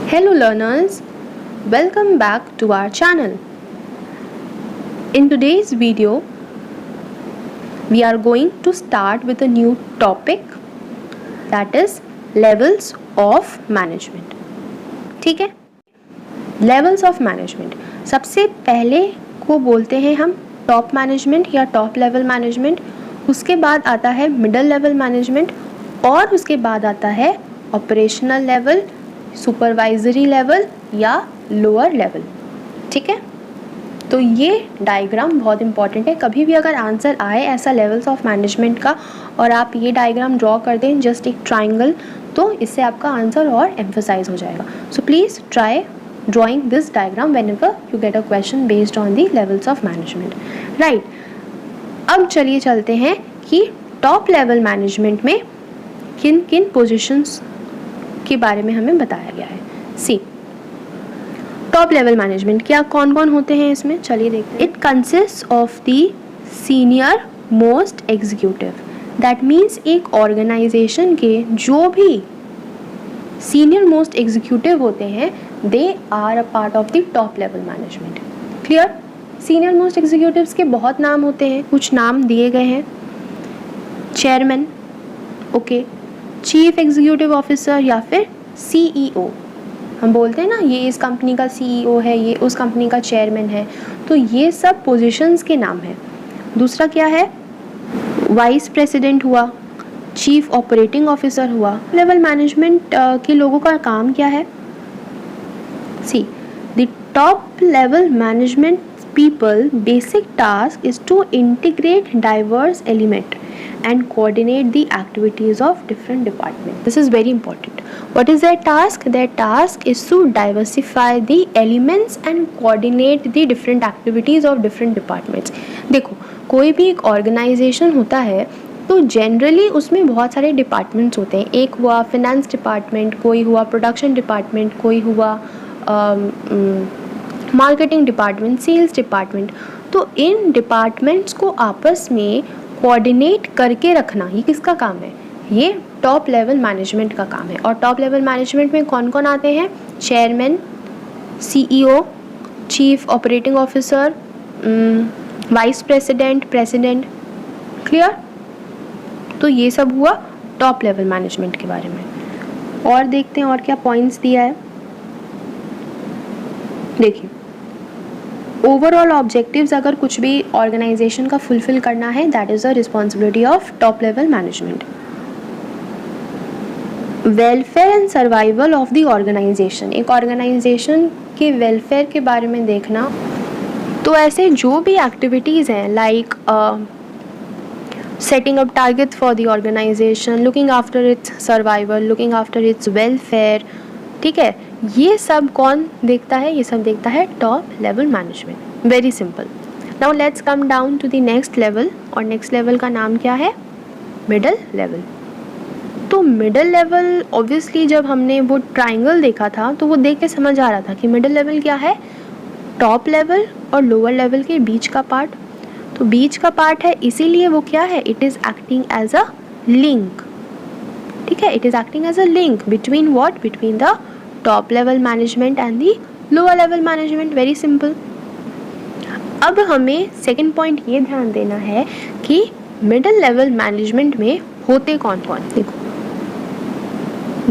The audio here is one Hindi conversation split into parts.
Hello learners, welcome back to our channel. In today's video, we are going to start with a new topic that is levels of management. ठीक है? Levels of management. सबसे पहले को बोलते हैं हम टॉप मैनेजमेंट या टॉप लेवल मैनेजमेंट, उसके बाद आता है मिडल लेवल मैनेजमेंट और उसके बाद आता है ऑपरेशनल लेवल, सुपरवाइजरी लेवल या लोअर लेवल. ठीक है, तो ये डायग्राम बहुत इंपॉर्टेंट है. कभी भी अगर आंसर आए ऐसा लेवल्स ऑफ मैनेजमेंट का और आप ये डायग्राम ड्रॉ कर दें, जस्ट एक ट्राइंगल, तो इससे आपका आंसर और एम्फसाइज हो जाएगा. So please try drawing this diagram whenever you get a question based on the levels of management. Right. अब चलिए चलते हैं कि टॉप लेवल मैनेजमेंट में किन किन पोजीशंस के बारे में हमें बताया गया है. सी, टॉप लेवल मैनेजमेंट क्या कौन कौन होते हैं इसमें, चलिए देखते हैं. It consist of the senior most executive. That means एक ऑर्गेनाइजेशन के जो भी सीनियर मोस्ट एग्जीक्यूटिव होते हैं, they are a part of the top level management. Clear? Senior most executives के बहुत नाम होते हैं, कुछ नाम दिए गए हैं. Chairman, okay, chief executive officer या फिर सीईओ. हम बोलते हैं ना ये इस कंपनी का सीईओ है, ये उस कंपनी का चेयरमैन है, तो ये सब पोजीशंस के नाम हैं. दूसरा क्या है, वाइस प्रेसिडेंट हुआ, चीफ ऑपरेटिंग ऑफिसर हुआ. लेवल मैनेजमेंट के लोगों का काम क्या है? See, the top level management people basic task is to integrate diverse element and coordinate the activities of different departments. This is very important. What is their task? Their task is to diversify the elements and coordinate the different activities of different departments. देखो, कोई भी एक ऑर्गेनाइजेशन होता है तो जनरली उसमें बहुत सारे डिपार्टमेंट्स होते हैं. एक हुआ फिनेंस डिपार्टमेंट, कोई हुआ प्रोडक्शन डिपार्टमेंट, कोई हुआ मार्केटिंग डिपार्टमेंट, सेल्स डिपार्टमेंट. तो इन डिपार्टमेंट्स को आपस में कोऑर्डिनेट करके रखना, ये किसका काम है? ये टॉप लेवल मैनेजमेंट का काम है. और टॉप लेवल मैनेजमेंट में कौन कौन आते हैं? Chairman, CEO, chief operating officer, vice president, president. Clear? तो ये सब हुआ टॉप लेवल मैनेजमेंट के बारे में. और देखते हैं और क्या पॉइंट्स दिया है. देखिए, ओवरऑल ऑब्जेक्टिव्स अगर कुछ भी ऑर्गेनाइजेशन का फुलफिल करना है, that is the responsibility of top level management. Welfare and survival of the organisation, एक ऑर्गेनाइजेशन के वेलफेयर के बारे में देखना. तो ऐसे जो भी एक्टिविटीज़ हैं like setting up targets for the organization, looking after its survival, looking after its welfare, ठीक है, ये सब कौन देखता है? ये सब देखता है top level management. Very simple. Now let's come down to the next level. और नेक्स्ट लेवल का नाम क्या है? Middle level. तो मिडल लेवल ऑब्वियसली जब हमने वो ट्राइंगल देखा था तो वो देख के समझ आ रहा था कि मिडल लेवल क्या है? टॉप लेवल और लोअर लेवल के बीच का पार्ट. तो बीच का पार्ट है, इसीलिए वो क्या है? It is acting as a link. ठीक है, it is acting as a link between what? Between the top level management and the lower level management. Very simple. अब हमें सेकंड पॉइंट ये ध्यान देना है कि मिडल लेवल मैनेजमेंट में होते कौन कौन. देखो,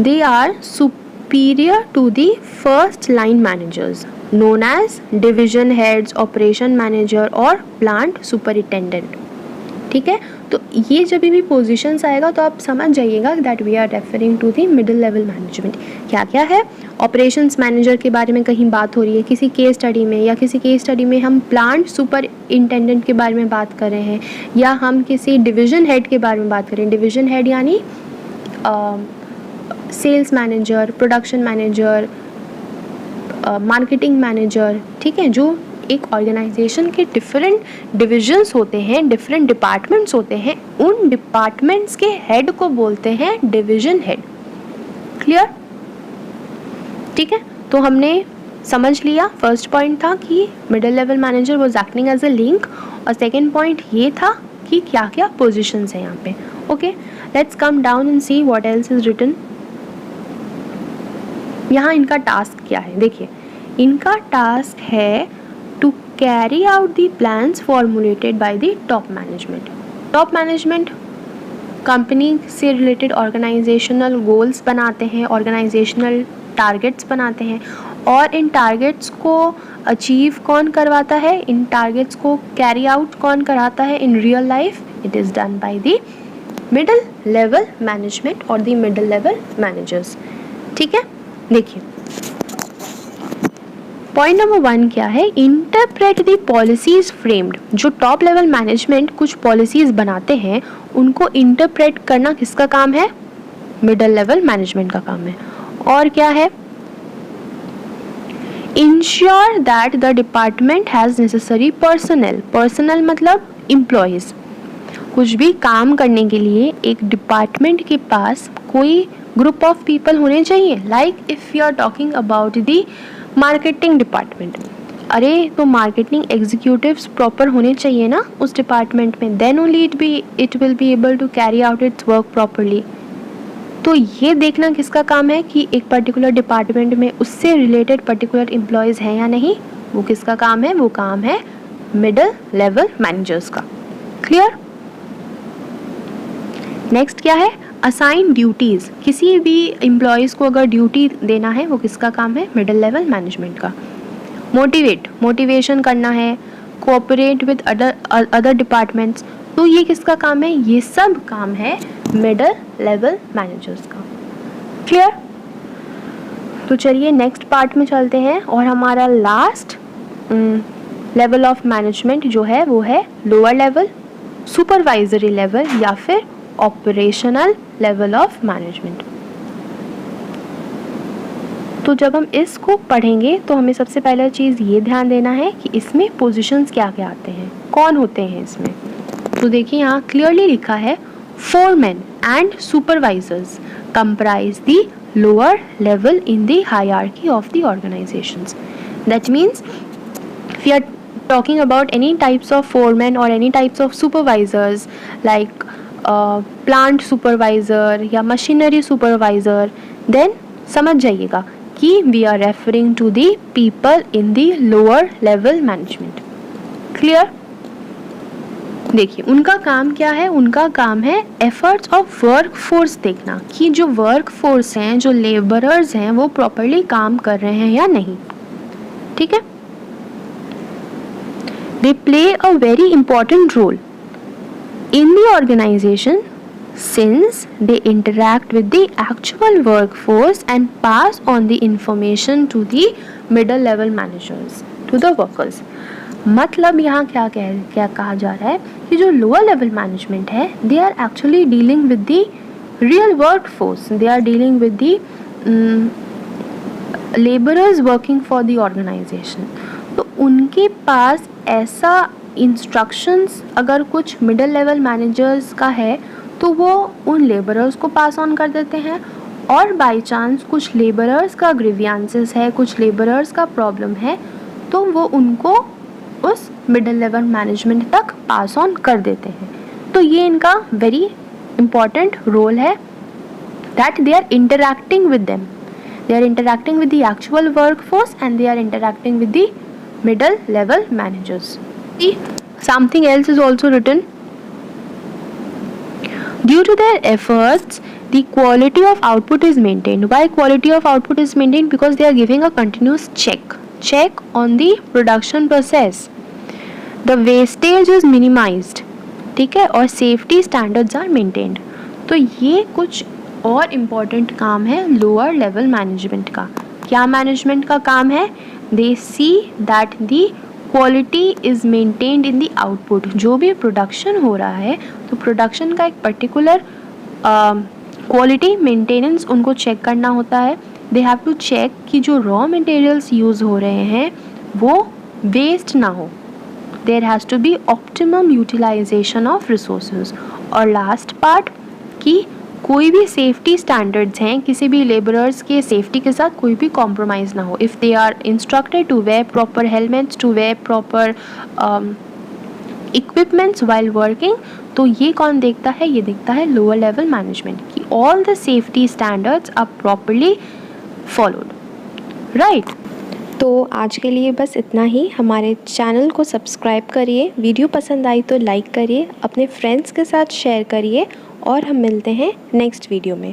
they are superior to the first line managers known as division heads, operation manager और plant superintendent. ठीक है, तो ये जब भी पोजीशंस आएगा तो आप समझ जाइएगा that we are referring to the middle level management. क्या क्या है? ऑपरेशंस मैनेजर के बारे में कहीं बात हो रही है किसी केस स्टडी में, या किसी केस स्टडी में हम प्लांट सुपरिंटेंडेंट के बारे में बात कर रहे हैं, या हम किसी डिवीजन हेड के बारे में बात कर रहे हैं. डिवीजन हेड यानी sales manager, production manager, marketing manager. ठीक है, जो एक ऑर्गेनाइजेशन के डिफरेंट डिविजन्स होते हैं, डिफरेंट डिपार्टमेंट्स होते हैं, उन डिपार्टमेंट्स के हेड को बोलते हैं डिवीजन हेड. क्लियर? ठीक है, तो हमने समझ लिया. फर्स्ट पॉइंट था कि middle level manager was acting as a link, और सेकेंड पॉइंट ये था कि क्या क्या पोजिशंस हैं यहाँ पे. Okay, let's come down and see what else is written. यहाँ इनका टास्क क्या है, देखिए इनका टास्क है to carry out the plans formulated by the top management. Top management company से रिलेटेड ऑर्गेनाइजेशनल गोल्स बनाते हैं, ऑर्गेनाइजेशनल टारगेट्स बनाते हैं, और इन टारगेट्स को अचीव कौन करवाता है, इन टारगेट्स को कैरी आउट कौन कराता है in real life, it is done by the middle level management और द मिडिल लेवल मैनेजर्स। ठीक है, देखिए पॉइंट नंबर 1 क्या है, इंटरप्रेट द पॉलिसीज फ्रेम्ड। जो टॉप लेवल मैनेजमेंट कुछ पॉलिसीज बनाते हैं उनको इंटरप्रेट करना किसका काम है, मिडिल लेवल मैनेजमेंट का काम है। और क्या है, ensure that the department has necessary personal. Personal मतलब एम्प्लॉयज। कुछ भी काम करने के लिए एक डिपार्टमेंट के पास कोई ग्रुप ऑफ पीपल होने चाहिए। Like if you are talking about the marketing department, अरे तो मार्केटिंग एग्जीक्यूटिव्स प्रॉपर होने चाहिए ना उस डिपार्टमेंट में, then only it will be able to carry out its work properly. तो ये देखना किसका काम है कि एक पर्टिकुलर डिपार्टमेंट में उससे रिलेटेड पर्टिकुलर एम्प्लॉयज़ हैं या नहीं, वो किसका काम है, वो काम है मिडिल लेवल मैनेजर्स का। क्लियर। नेक्स्ट क्या है, असाइन ड्यूटीज़। किसी भी एम्प्लॉयज़ को अगर ड्यूटी देना है वो किसका काम है, मिडिल लेवल मैनेजमेंट का। मोटिवेशन करना है, कोऑपरेट विद अदर डिपार्टमेंट्स, तो ये किसका काम है, ये सब काम है मिडिल लेवल मैनेजर्स का। क्लियर। तो चलिए नेक्स्ट पार्ट में चलते हैं, और हमारा लास्ट लेवल ऑफ मैनेजमेंट जो है वो है लोअर लेवल, सुपरवाइजरी लेवल या फिर ऑपरेशनल लेवल ऑफ मैनेजमेंट। तो जब हम इसको पढ़ेंगे तो हमें सबसे पहला चीज़ ये ध्यान देना है कि इसमें पोजीशंस क्या क्या आते हैं, कौन होते हैं इसमें। तो देखिए यहाँ क्लियरली लिखा है, foremen and supervisors comprise the lower level in the hierarchy of the organizations. That means if we are talking about any types of foremen or any types of supervisors like plant supervisor या machinery supervisor, then समझ जाइएगा कि we are referring to the people in the lower level management. Clear? देखिए उनका काम क्या है, उनका काम है एफर्ट्स ऑफ वर्क फोर्स देखना कि जो वर्क फोर्स हैं, जो लेबरर्स हैं, वो प्रॉपरली काम कर रहे हैं या नहीं। ठीक है। They play a very important role in the organisation since they interact with the actual workforce and pass on the information to the middle level managers to the workers. मतलब यहाँ क्या कहा जा रहा है कि जो लोअर लेवल मैनेजमेंट है, they are actually dealing with the real workforce, they are dealing with the labourers working for the organisation. तो उनके पास ऐसा इंस्ट्रक्शंस अगर कुछ मिडिल लेवल मैनेजर्स का है तो वो उन लेबरर्स को पास ऑन कर देते हैं, और बाई चांस कुछ लेबरर्स का ग्रीवियंसेस है, कुछ लेबरर्स का प्रॉब्लम है, तो वो उनको उस मिडिल लेवल मैनेजमेंट तक पास ऑन कर देते हैं। तो ये इनका वेरी इंपॉर्टेंट रोल है that they are interacting with them, they are interacting with the actual workforce and they are interacting with the middle level managers. Something else is also written, due to their efforts the quality of output is maintained. Why quality of output is maintained? Because they are giving a continuous check on the production process. The wastage is minimized, ठीक है, और safety standards are maintained. तो ये कुछ और इम्पॉर्टेंट काम है लोअर लेवल मैनेजमेंट का। क्या मैनेजमेंट का काम है? They see that the quality is maintained in the output. जो भी प्रोडक्शन हो रहा है तो प्रोडक्शन का एक पर्टिकुलर क्वालिटी मेंटेनेंस उनको चेक करना होता है। दे हैव टू चेक कि जो रॉ मटेरियल्स यूज़ हो रहे हैं वो वेस्ट ना हो। There has to be optimum utilisation of resources. और लास्ट पार्ट कि कोई भी सेफ्टी स्टैंडर्ड्स हैं, किसी भी लेबरर्स के सेफ्टी के साथ कोई भी कॉम्प्रोमाइज़ ना हो। If they are instructed to wear proper helmets, to wear proper equipments while working, तो ये कौन देखता है? ये देखता है लोअर लेवल मैनेजमेंट कि all the safety standards are properly followed. Right. तो आज के लिए बस इतना ही। हमारे चैनल को सब्सक्राइब करिए, वीडियो पसंद आई तो लाइक करिए, अपने फ्रेंड्स के साथ शेयर करिए और हम मिलते हैं नेक्स्ट वीडियो में।